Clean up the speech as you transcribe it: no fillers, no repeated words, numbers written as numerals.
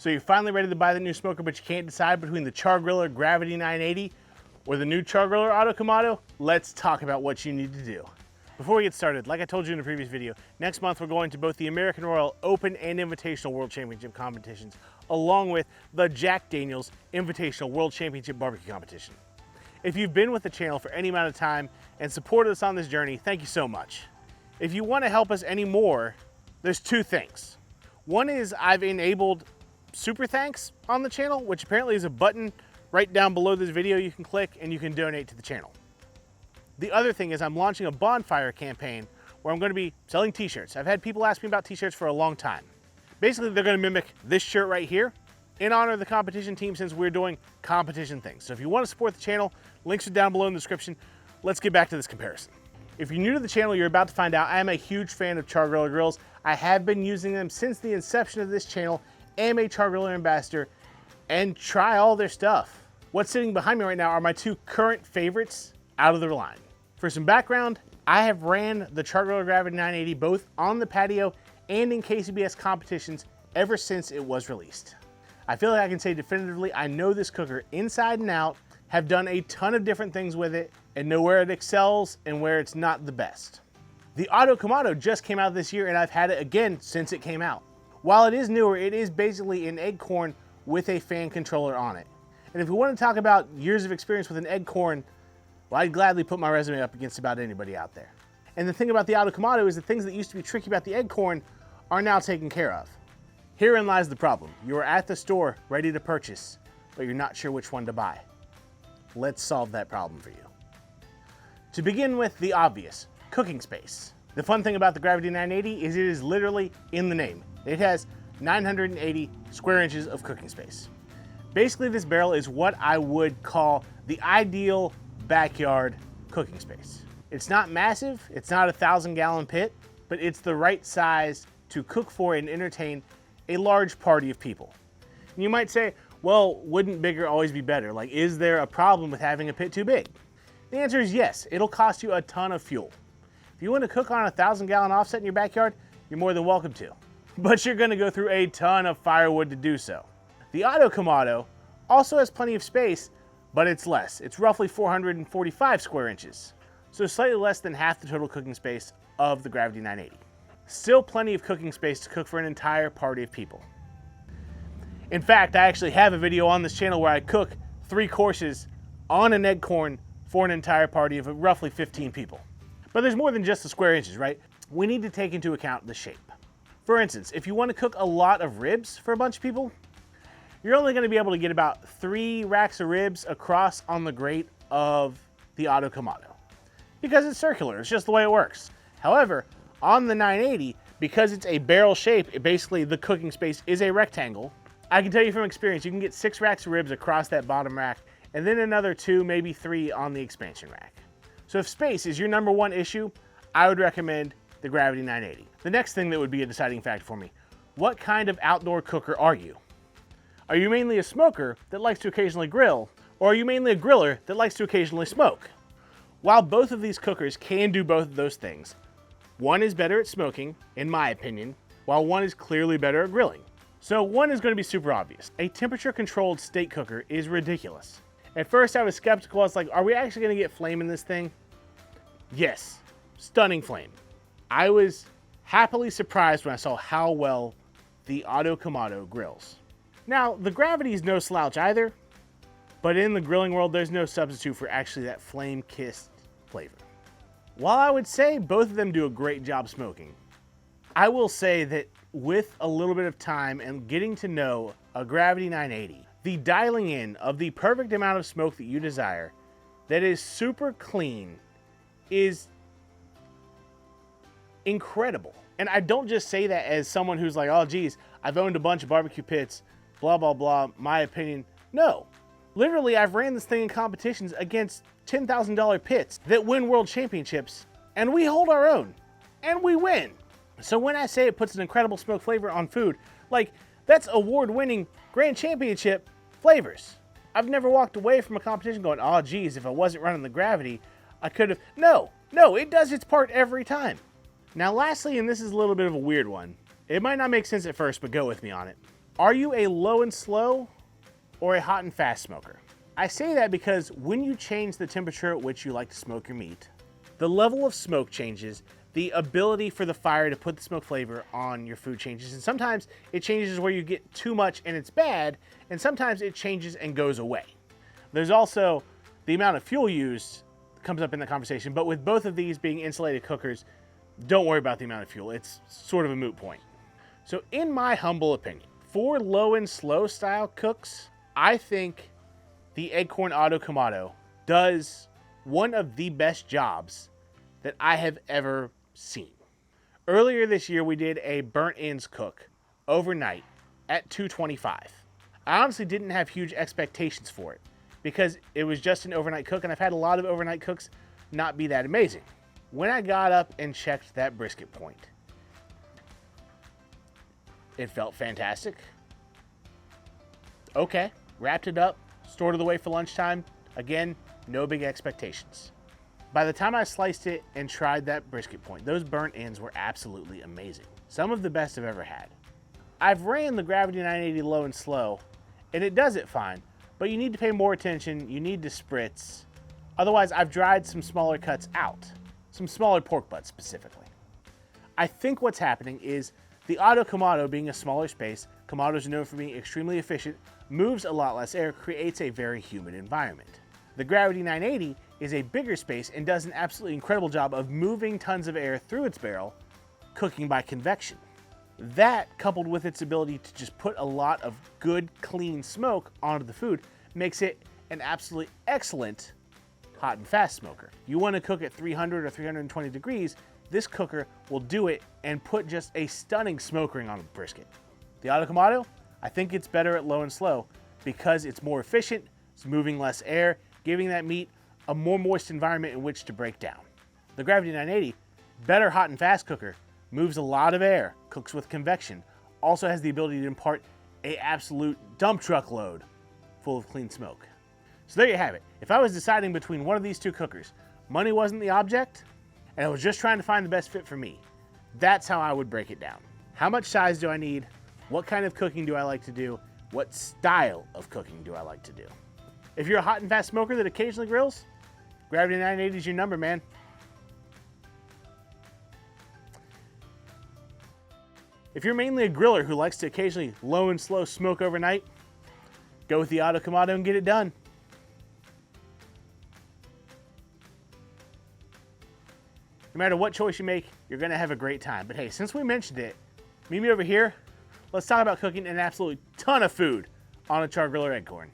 So you're finally ready to buy the new smoker, but you can't decide between the Char-Griller Gravity 980 or the new Char-Griller Auto Kamado? Let's talk about what you need to do. Before we get started, like I told you in the previous video, next month we're going to both the American Royal Open and Invitational World Championship competitions, along with the Jack Daniels Invitational World Championship Barbecue Competition. If you've been with the channel for any amount of time and supported us on this journey, thank you so much. If you want to help us any more, there's two things. One is I've enabled super thanks on the channel, which apparently is a button right down below this video you can click and you can donate to the channel. The other thing is I'm launching a bonfire campaign where I'm going to be selling t-shirts. I've had people ask me about t-shirts for a long time. Basically, they're going to mimic this shirt right here in honor of the competition team since we're doing competition things. So if you want to support the channel, links are down below in the description. Let's get back to this comparison. If you're new to the channel, you're about to find out I am a huge fan of Char-Griller grills. I have been using them since the inception of this channel, am a Char-Griller ambassador, and try all their stuff. What's sitting behind me right now are my two current favorites out of the line. For some background, I have ran the Char-Griller Gravity 980 both on the patio and in KCBS competitions ever since it was released. I feel like I can say definitively I know this cooker inside and out, have done a ton of different things with it, and know where it excels and where it's not the best. The Auto Kamado just came out this year and I've had it again since it came out. While it is newer, it is basically an Eggcorn with a fan controller on it. And if we want to talk about years of experience with an Eggcorn, well, I'd gladly put my resume up against about anybody out there. And the thing about the Auto Kamado is the things that used to be tricky about the Eggcorn are now taken care of. Herein lies the problem. You are at the store ready to purchase, but you're not sure which one to buy. Let's solve that problem for you. To begin with, the obvious, cooking space. The fun thing about the Gravity 980 is it is literally in the name. It has 980 square inches of cooking space. Basically, this barrel is what I would call the ideal backyard cooking space. It's not massive, it's not a 1,000-gallon pit, but it's the right size to cook for and entertain a large party of people. And you might say, well, wouldn't bigger always be better? Like, is there a problem with having a pit too big? The answer is yes, it'll cost you a ton of fuel. If you want to cook on a 1,000-gallon offset in your backyard, you're more than welcome to. But you're gonna go through a ton of firewood to do so. The Auto Kamado also has plenty of space, but it's less. It's roughly 445 square inches, so slightly less than half the total cooking space of the Gravity 980. Still plenty of cooking space to cook for an entire party of people. In fact, I actually have a video on this channel where I cook 3 courses on an Eggcorn for an entire party of roughly 15 people. But there's more than just the square inches, right? We need to take into account the shape. For instance, if you want to cook a lot of ribs for a bunch of people, you're only going to be able to get about 3 racks of ribs across on the grate of the Auto Kamado. Because it's circular, it's just the way it works. However, on the 980, because it's a barrel shape, basically the cooking space is a rectangle. I can tell you from experience, you can get 6 racks of ribs across that bottom rack, and then another 2, maybe 3 on the expansion rack. So if space is your number one issue, I would recommend the Gravity 980. The next thing that would be a deciding factor for me, what kind of outdoor cooker are you? Are you mainly a smoker that likes to occasionally grill, or are you mainly a griller that likes to occasionally smoke? While both of these cookers can do both of those things, one is better at smoking, in my opinion, while one is clearly better at grilling. So one is going to be super obvious. A temperature-controlled steak cooker is ridiculous. At first I was skeptical. I was like, are we actually going to get flame in this thing? Yes, stunning flame. I was happily surprised when I saw how well the Auto Kamado grills. Now, the Gravity is no slouch either, but in the grilling world, there's no substitute for actually that flame-kissed flavor. While I would say both of them do a great job smoking, I will say that with a little bit of time and getting to know a Gravity 980, the dialing in of the perfect amount of smoke that you desire that is super clean is incredible. And I don't just say that as someone who's like, oh geez, I've owned a bunch of barbecue pits, blah, blah, blah, my opinion. No, literally I've ran this thing in competitions against $10,000 pits that win world championships, and we hold our own, and we win. So when I say it puts an incredible smoke flavor on food, like that's award-winning grand championship flavors. I've never walked away from a competition going, oh geez, if I wasn't running the Gravity, I could have. No, it does its part every time. Now lastly, and this is a little bit of a weird one, it might not make sense at first, but go with me on it. Are you a low and slow or a hot and fast smoker? I say that because when you change the temperature at which you like to smoke your meat, the level of smoke changes, the ability for the fire to put the smoke flavor on your food changes, and sometimes it changes where you get too much and it's bad, and sometimes it changes and goes away. There's also the amount of fuel used comes up in the conversation, but with both of these being insulated cookers, don't worry about the amount of fuel. It's sort of a moot point. So in my humble opinion, for low and slow style cooks, I think the Char-Griller Auto Kamado does one of the best jobs that I have ever seen. Earlier this year, we did a burnt ends cook overnight at 225. I honestly didn't have huge expectations for it because it was just an overnight cook, and I've had a lot of overnight cooks not be that amazing. When I got up and checked that brisket point, it felt fantastic. Okay, wrapped it up, stored it away for lunchtime. Again, no big expectations. By the time I sliced it and tried that brisket point, those burnt ends were absolutely amazing. Some of the best I've ever had. I've ran the Gravity 980 low and slow, and it does it fine, but you need to pay more attention, you need to spritz. Otherwise, I've dried some smaller cuts out, some smaller pork butts specifically. I think what's happening is the Auto Kamado, being a smaller space, Kamados are known for being extremely efficient, moves a lot less air, creates a very humid environment. The Gravity 980 is a bigger space and does an absolutely incredible job of moving tons of air through its barrel, cooking by convection. That, coupled with its ability to just put a lot of good, clean smoke onto the food, makes it an absolutely excellent hot and fast smoker. You want to cook at 300 or 320 degrees, this cooker will do it and put just a stunning smoke ring on a brisket. The Auto Kamado, I think it's better at low and slow because it's more efficient, it's moving less air, giving that meat a more moist environment in which to break down. The Gravity 980, better hot and fast cooker, moves a lot of air, cooks with convection, also has the ability to impart an absolute dump truck load full of clean smoke. So there you have it. If I was deciding between one of these two cookers, money wasn't the object, and I was just trying to find the best fit for me, that's how I would break it down. How much size do I need? What kind of cooking do I like to do? What style of cooking do I like to do? If you're a hot and fast smoker that occasionally grills, Gravity 980 is your number, man. If you're mainly a griller who likes to occasionally low and slow smoke overnight, go with the Auto Kamado and get it done. No matter what choice you make, you're gonna have a great time. But hey, since we mentioned it, meet me over here. Let's talk about cooking an absolute ton of food on a Char-Griller Char-Griller.